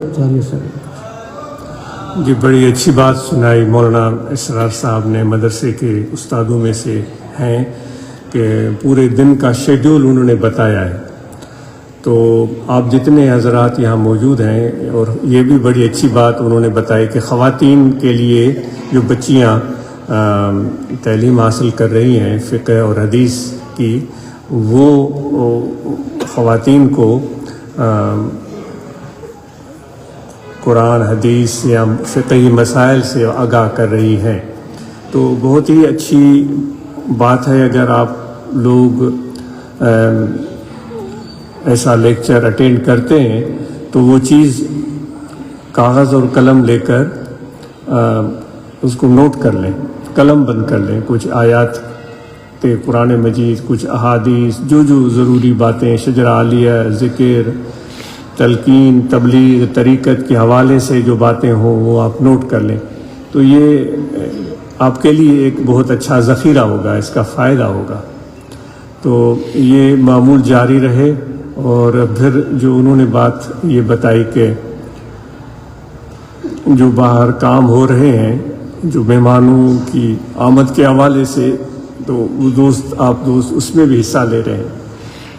جی بڑی اچھی بات سنائی مولانا اسرار صاحب نے، مدرسے کے استادوں میں سے ہیں کہ پورے دن کا شیڈول انہوں نے بتایا ہے. تو آپ جتنے حضرات یہاں موجود ہیں، اور یہ بھی بڑی اچھی بات انہوں نے بتائی کہ خواتین کے لیے جو بچیاں تعلیم حاصل کر رہی ہیں فقہ اور حدیث کی، وہ خواتین کو قرآن حدیث یا فقہی مسائل سے آگاہ کر رہی ہیں. تو بہت ہی اچھی بات ہے اگر آپ لوگ ایسا لیکچر اٹینڈ کرتے ہیں تو وہ چیز کاغذ اور قلم لے کر اس کو نوٹ کر لیں، قلم بند کر لیں. کچھ آیات قرآن مجید، کچھ احادیث، جو ضروری باتیں، شجرہ عالیہ، ذکر، تلقین، تبلیغ، طریقت کے حوالے سے جو باتیں ہوں وہ آپ نوٹ کر لیں. تو یہ آپ کے لیے ایک بہت اچھا ذخیرہ ہوگا، اس کا فائدہ ہوگا. تو یہ معمول جاری رہے. اور پھر جو انہوں نے بات یہ بتائی کہ جو باہر کام ہو رہے ہیں، جو مہمانوں کی آمد کے حوالے سے، تو وہ آپ دوست اس میں بھی حصہ لے رہے ہیں.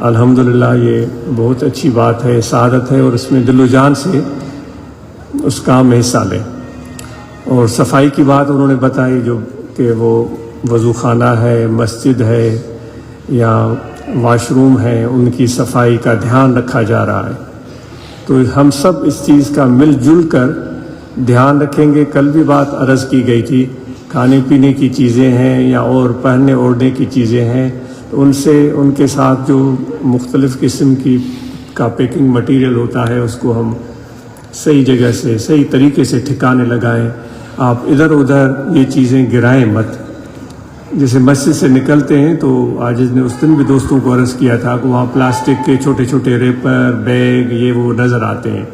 الحمدللہ یہ بہت اچھی بات ہے، سعادت ہے، اور اس میں دل و جان سے اس کام میں حصہ لیں. اور صفائی کی بات انہوں نے بتائی، جو کہ وہ وضو خانہ ہے، مسجد ہے یا واش روم ہے، ان کی صفائی کا دھیان رکھا جا رہا ہے. تو ہم سب اس چیز کا مل جل کر دھیان رکھیں گے. کل بھی بات عرض کی گئی تھی، کھانے پینے کی چیزیں ہیں یا اور پہننے اوڑھنے کی چیزیں ہیں، تو ان کے ساتھ جو مختلف قسم کا پیکنگ مٹیریل ہوتا ہے، اس کو ہم صحیح جگہ سے صحیح طریقے سے ٹھکانے لگائیں. آپ ادھر ادھر یہ چیزیں گرائیں مت. جیسے مسجد سے نکلتے ہیں تو آج نے اس دن بھی دوستوں کو عرض کیا تھا کہ وہاں پلاسٹک کے چھوٹے چھوٹے ریپر، بیگ، یہ وہ نظر آتے ہیں.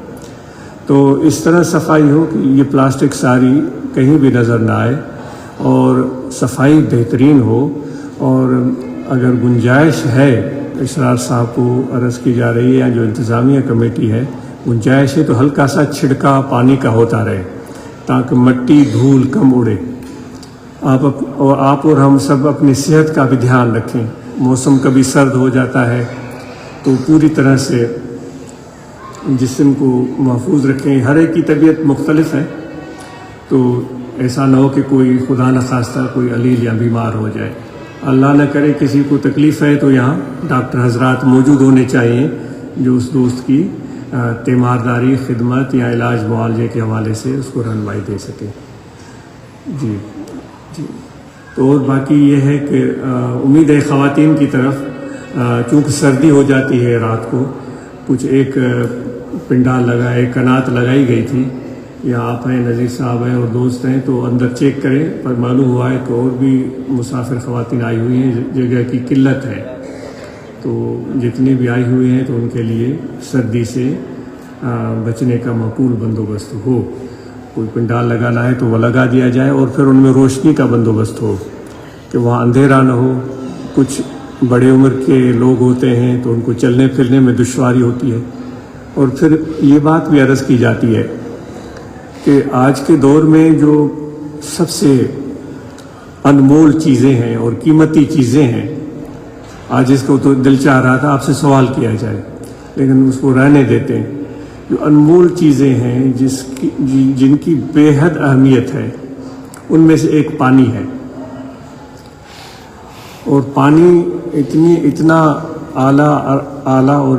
تو اس طرح صفائی ہو کہ یہ پلاسٹک ساری کہیں بھی نظر نہ آئے اور صفائی بہترین ہو. اور اگر گنجائش ہے، اسرار صاحب کو عرض کی جا رہی ہے، یا جو انتظامیہ کمیٹی ہے، گنجائش ہے تو ہلکا سا چھڑکا پانی کا ہوتا رہے تاکہ مٹی دھول کم اڑے. آپ اور ہم سب اپنی صحت کا بھی دھیان رکھیں. موسم کبھی سرد ہو جاتا ہے تو پوری طرح سے جسم کو محفوظ رکھیں. ہر ایک کی طبیعت مختلف ہے، تو ایسا نہ ہو کہ کوئی خدا نخواستہ کوئی علیل یا بیمار ہو جائے. اللہ نہ کرے کسی کو تکلیف ہے تو یہاں ڈاکٹر حضرات موجود ہونے چاہیے جو اس دوست کی تیمارداری، خدمت یا علاج معالجے کے حوالے سے اس کو رہنمائی دے سکے. جی. تو اور باقی یہ ہے کہ امید ہے خواتین کی طرف، چونکہ سردی ہو جاتی ہے، رات کو کچھ ایک پنڈال ایک کنات لگائی گئی تھی. یہاں آپ ہیں، نذیر صاحب ہیں اور دوست ہیں، تو اندر چیک کریں. پر معلوم ہوا ہے کہ اور بھی مسافر خواتین آئی ہوئی ہیں، جگہ کی قلت ہے. تو جتنے بھی آئی ہوئے ہیں تو ان کے لیے سردی سے بچنے کا معقول بندوبست ہو. کوئی پنڈال لگانا ہے تو وہ لگا دیا جائے، اور پھر ان میں روشنی کا بندوبست ہو کہ وہاں اندھیرا نہ ہو. کچھ بڑے عمر کے لوگ ہوتے ہیں تو ان کو چلنے پھرنے میں دشواری ہوتی ہے. اور پھر یہ بات بھی عرض کی جاتی ہے کہ آج کے دور میں جو سب سے انمول چیزیں ہیں اور قیمتی چیزیں ہیں، آج اس کو تو دل چاہ رہا تھا آپ سے سوال کیا جائے، لیکن اس کو رہنے دیتے ہیں. جو انمول چیزیں ہیں جن کی بے حد اہمیت ہے، ان میں سے ایک پانی ہے. اور پانی اتنا اعلیٰ اور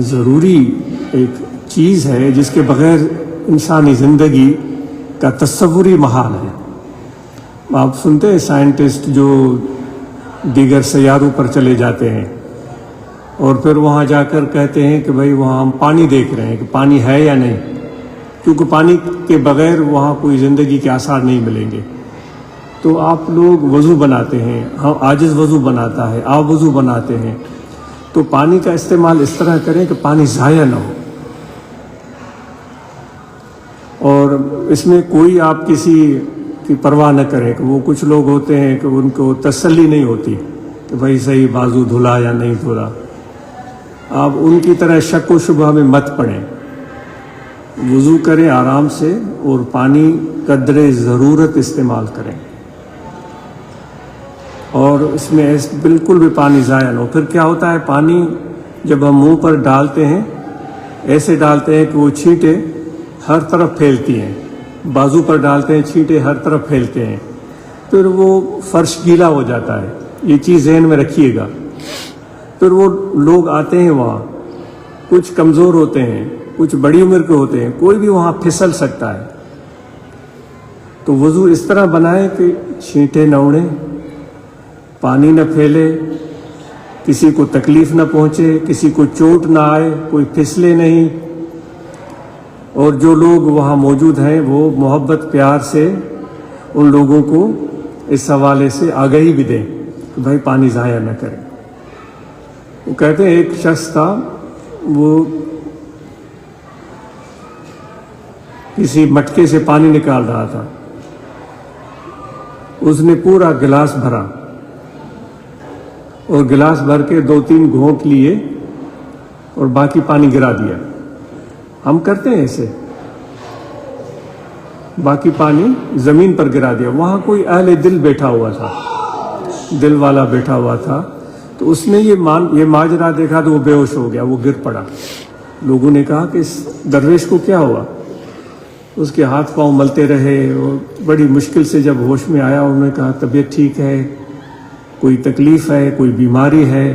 ضروری ایک چیز ہے جس کے بغیر انسانی زندگی کا تصور ہی محال ہے. آپ سنتے ہیں سائنٹسٹ جو دیگر سیاروں پر چلے جاتے ہیں اور پھر وہاں جا کر کہتے ہیں کہ بھائی وہاں ہم پانی دیکھ رہے ہیں کہ پانی ہے یا نہیں، کیونکہ پانی کے بغیر وہاں کوئی زندگی کے آثار نہیں ملیں گے. تو آپ لوگ وضو بناتے ہیں، عاجز وضو بناتا ہے، آپ وضو بناتے ہیں، تو پانی کا استعمال اس طرح کریں کہ پانی ضائع نہ ہو. اور اس میں کوئی آپ کسی کی پرواہ نہ کریں کہ وہ کچھ لوگ ہوتے ہیں کہ ان کو تسلی نہیں ہوتی کہ بھائی صحیح بازو دھلا یا نہیں دھلا. آپ ان کی طرح شک و شبہ میں مت پڑیں. وضو کریں آرام سے اور پانی قدر ضرورت استعمال کریں، اور اس میں بالکل بھی پانی ضائع نہ ہو۔ پھر کیا ہوتا ہے، پانی جب ہم منہ پر ڈالتے ہیں ایسے ڈالتے ہیں کہ وہ چھینٹیں ہر طرف پھیلتی ہیں، بازو پر ڈالتے ہیں چھینٹیں ہر طرف پھیلتے ہیں، پھر وہ فرش گیلا ہو جاتا ہے۔ یہ چیز ذہن میں رکھیے گا۔ پھر وہ لوگ آتے ہیں وہاں، کچھ کمزور ہوتے ہیں، کچھ بڑی عمر کے ہوتے ہیں، کوئی بھی وہاں پھسل سکتا ہے۔ تو وضو اس طرح بنائیں کہ چھینٹیں نہ اڑیں، پانی نہ پھیلے، کسی کو تکلیف نہ پہنچے، کسی کو چوٹ نہ آئے، کوئی پھسلے نہیں، اور جو لوگ وہاں موجود ہیں وہ محبت پیار سے ان لوگوں کو اس حوالے سے آگاہی بھی دیں کہ بھائی پانی ضائع نہ کریں۔ وہ کہتے ہیں ایک شخص تھا، وہ کسی مٹکے سے پانی نکال رہا تھا، اس نے پورا گلاس بھرا اور گلاس بھر کے 2-3 گھونٹ لیے اور باقی پانی گرا دیا۔ ہم کرتے ہیں اسے، باقی پانی زمین پر گرا دیا۔ وہاں کوئی اہل دل بیٹھا ہوا تھا، دل والا بیٹھا ہوا تھا، تو اس نے یہ ماجرا دیکھا تو وہ بے ہوش ہو گیا، وہ گر پڑا۔ لوگوں نے کہا کہ اس درویش کو کیا ہوا؟ اس کے ہاتھ پاؤں ملتے رہے اور بڑی مشکل سے جب ہوش میں آیا انہوں نے کہا طبیعت ٹھیک ہے، کوئی تکلیف ہے، کوئی بیماری ہے،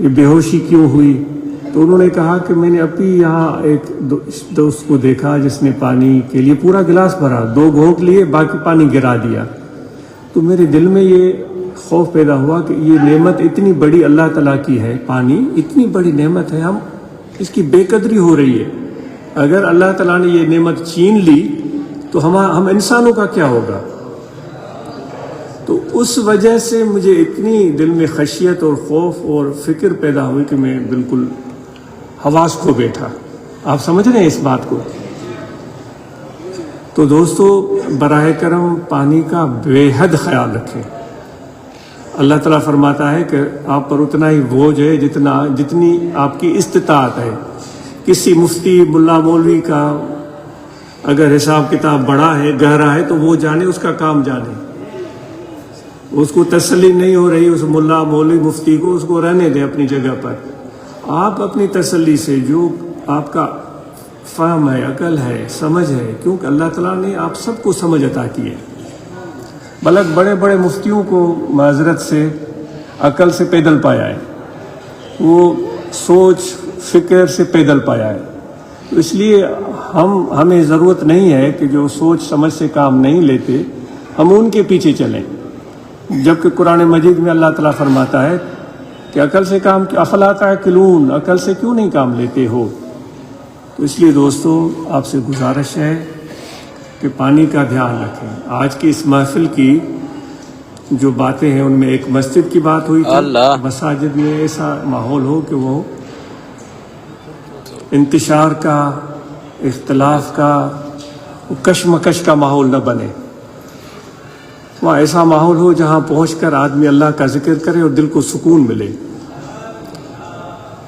یہ بے ہوشی کیوں ہوئی؟ تو انہوں نے کہا کہ میں نے ابھی یہاں ایک دوست کو دیکھا جس نے پانی کے لیے پورا گلاس بھرا، 2 گھونٹ لیے، باقی پانی گرا دیا۔ تو میرے دل میں یہ خوف پیدا ہوا کہ یہ نعمت اتنی بڑی اللہ تعالیٰ کی ہے، پانی اتنی بڑی نعمت ہے، ہم اس کی بے قدری ہو رہی ہے۔ اگر اللہ تعالیٰ نے یہ نعمت چھین لی تو ہم انسانوں کا کیا ہوگا؟ تو اس وجہ سے مجھے اتنی دل میں خشیت اور خوف اور فکر پیدا ہوئی کہ میں بالکل حواس کھو بیٹھا۔ آپ سمجھ رہے ہیں اس بات کو؟ تو دوستو، براہ کرم پانی کا بے حد خیال رکھیں۔ اللہ تعالیٰ فرماتا ہے کہ آپ پر اتنا ہی بوجھ ہے جتنی آپ کی استطاعت ہے۔ کسی مفتی ملا مولوی کا اگر حساب کتاب بڑا ہے، گہرا ہے، تو وہ جانے، اس کا کام جانے۔ اس کو تسلی نہیں ہو رہی اس ملا مولوی مفتی کو، اس کو رہنے دیں اپنی جگہ پر۔ آپ اپنی تسلی سے جو آپ کا فہم ہے، عقل ہے، سمجھ ہے، کیونکہ اللہ تعالیٰ نے آپ سب کو سمجھ عطا کی ہے۔ بلکہ بڑے بڑے مفتیوں کو معذرت سے عقل سے پیدل پایا ہے، وہ سوچ فکر سے پیدل پایا ہے۔ تو اس لیے ہمیں ضرورت نہیں ہے کہ جو سوچ سمجھ سے کام نہیں لیتے ہم ان کے پیچھے چلیں، جبکہ قرآن مجید میں اللہ تعالیٰ فرماتا ہے کہ عقل سے کام، افلا تعقلون، عقل سے کیوں نہیں کام لیتے ہو؟ تو اس لیے دوستو، آپ سے گزارش ہے کہ پانی کا دھیان رکھیں۔ آج کی اس محفل کی جو باتیں ہیں ان میں ایک مسجد کی بات ہوئی تھی۔ مساجد میں ایسا ماحول ہو کہ وہ انتشار کا، اختلاف کا، کشمکش کا ماحول نہ بنے۔ وہاں ایسا ماحول ہو جہاں پہنچ کر آدمی اللہ کا ذکر کرے اور دل کو سکون ملے۔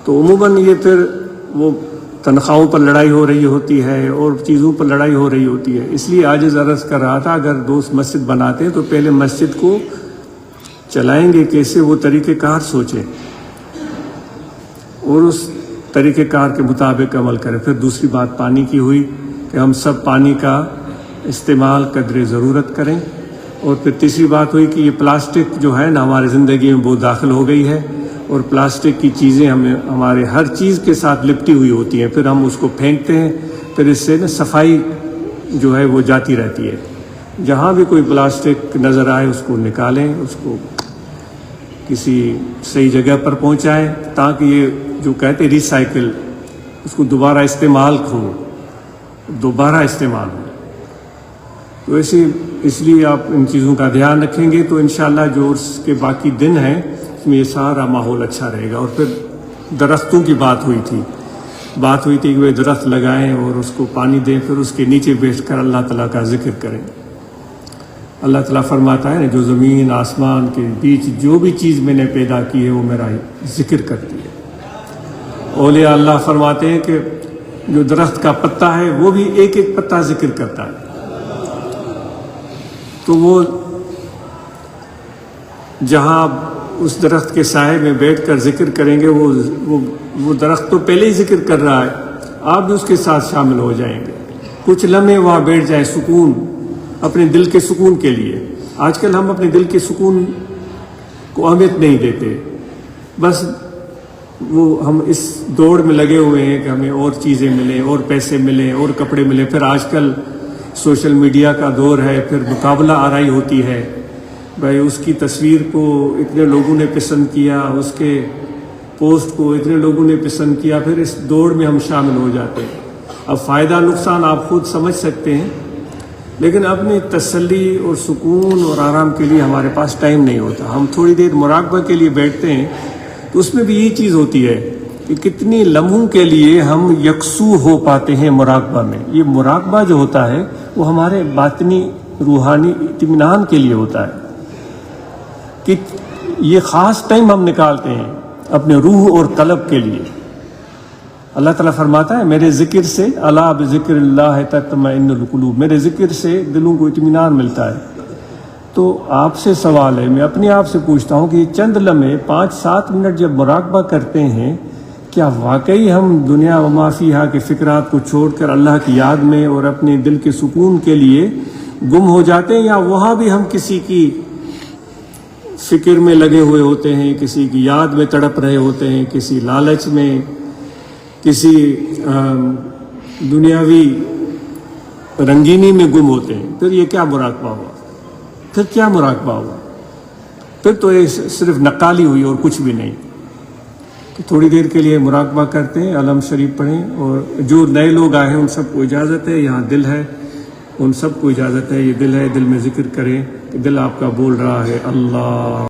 تو عموماً یہ پھر وہ تنخواہوں پر لڑائی ہو رہی ہوتی ہے اور چیزوں پر لڑائی ہو رہی ہوتی ہے۔ اس لیے عاجز عرض کر رہا تھا، اگر دوست مسجد بناتے ہیں تو پہلے مسجد کو چلائیں گے کیسے، وہ طریقہ کار سوچیں اور اس طریقہ کار کے مطابق عمل کریں۔ پھر دوسری بات پانی کی ہوئی کہ ہم سب پانی کا استعمال قدر ضرورت کریں، اور پھر تیسری بات ہوئی کہ یہ پلاسٹک جو ہے نا ہماری زندگی میں بہت داخل ہو گئی ہے، اور پلاسٹک کی چیزیں ہمارے ہر چیز کے ساتھ لپٹی ہوئی ہوتی ہیں، پھر ہم اس کو پھینکتے ہیں، پھر اس سے نا صفائی جو ہے وہ جاتی رہتی ہے۔ جہاں بھی کوئی پلاسٹک نظر آئے اس کو نکالیں، اس کو کسی صحیح جگہ پر پہنچائیں، تاکہ یہ جو کہتے ہیں ریسائیکل، اس کو دوبارہ استعمال ہو۔ تو اس لیے آپ ان چیزوں کا دھیان رکھیں گے تو انشاءاللہ جو اس کے باقی دن ہیں اس میں یہ سارا ماحول اچھا رہے گا۔ اور پھر درختوں کی بات ہوئی تھی کہ وہ درخت لگائیں اور اس کو پانی دیں، پھر اس کے نیچے بیٹھ کر اللہ تعالیٰ کا ذکر کریں۔ اللہ تعالیٰ فرماتا ہے جو زمین آسمان کے بیچ جو بھی چیز میں نے پیدا کی ہے وہ میرا ذکر کرتی ہے۔ اولیاء اللہ فرماتے ہیں کہ جو درخت کا پتا ہے وہ بھی ایک ایک پتا ذکر کرتا ہے. تو وہ جہاں اس درخت کے سائے میں بیٹھ کر ذکر کریں گے، وہ درخت تو پہلے ہی ذکر کر رہا ہے، آپ بھی اس کے ساتھ شامل ہو جائیں گے. کچھ لمحے وہاں بیٹھ جائیں، سکون، اپنے دل کے سکون کے لیے. آج کل ہم اپنے دل کے سکون کو اہمیت نہیں دیتے، بس وہ ہم اس دوڑ میں لگے ہوئے ہیں کہ ہمیں اور چیزیں ملیں، اور پیسے ملیں، اور کپڑے ملیں. پھر آج کل سوشل میڈیا کا دور ہے، پھر مقابلہ آرائی ہوتی ہے. بھائی اس کی تصویر کو اتنے لوگوں نے پسند کیا، اس کے پوسٹ کو اتنے لوگوں نے پسند کیا، پھر اس دوڑ میں ہم شامل ہو جاتے ہیں. اب فائدہ نقصان آپ خود سمجھ سکتے ہیں، لیکن اپنی تسلی اور سکون اور آرام کے لیے ہمارے پاس ٹائم نہیں ہوتا. ہم تھوڑی دیر مراقبہ کے لیے بیٹھتے ہیں تو اس میں بھی یہی چیز ہوتی ہے کہ کتنی لمحوں کے لیے ہم یکسو ہو پاتے ہیں مراقبہ میں. یہ مراقبہ جو ہوتا ہے وہ ہمارے باطنی روحانی اطمینان کے لیے ہوتا ہے کہ یہ خاص ٹائم ہم نکالتے ہیں اپنے روح اور قلب کے لیے. اللہ تعالیٰ فرماتا ہے میرے ذکر سے، الا بذکر اللہ تطمئن القلوب، میرے ذکر سے دلوں کو اطمینان ملتا ہے. تو آپ سے سوال ہے، میں اپنے آپ سے پوچھتا ہوں کہ یہ چند لمحے 5-7 منٹ جب مراقبہ کرتے ہیں، کیا واقعی ہم دنیا و ما فیہا کے فکرات کو چھوڑ کر اللہ کی یاد میں اور اپنے دل کے سکون کے لیے گم ہو جاتے ہیں، یا وہاں بھی ہم کسی کی فکر میں لگے ہوئے ہوتے ہیں، کسی کی یاد میں تڑپ رہے ہوتے ہیں، کسی لالچ میں، کسی دنیاوی رنگینی میں گم ہوتے ہیں؟ پھر یہ کیا مراقبہ ہوا؟ پھر کیا مراقبہ ہوا؟ پھر تو یہ صرف نقالی ہوئی اور کچھ بھی نہیں. تو تھوڑی دیر کے لیے مراقبہ کرتے ہیں، علم شریف پڑھیں. اور جو نئے لوگ آئے ہیں ان سب کو اجازت ہے، یہاں دل ہے، ان سب کو اجازت ہے، یہ دل ہے، دل میں ذکر کریں کہ دل آپ کا بول رہا ہے اللہ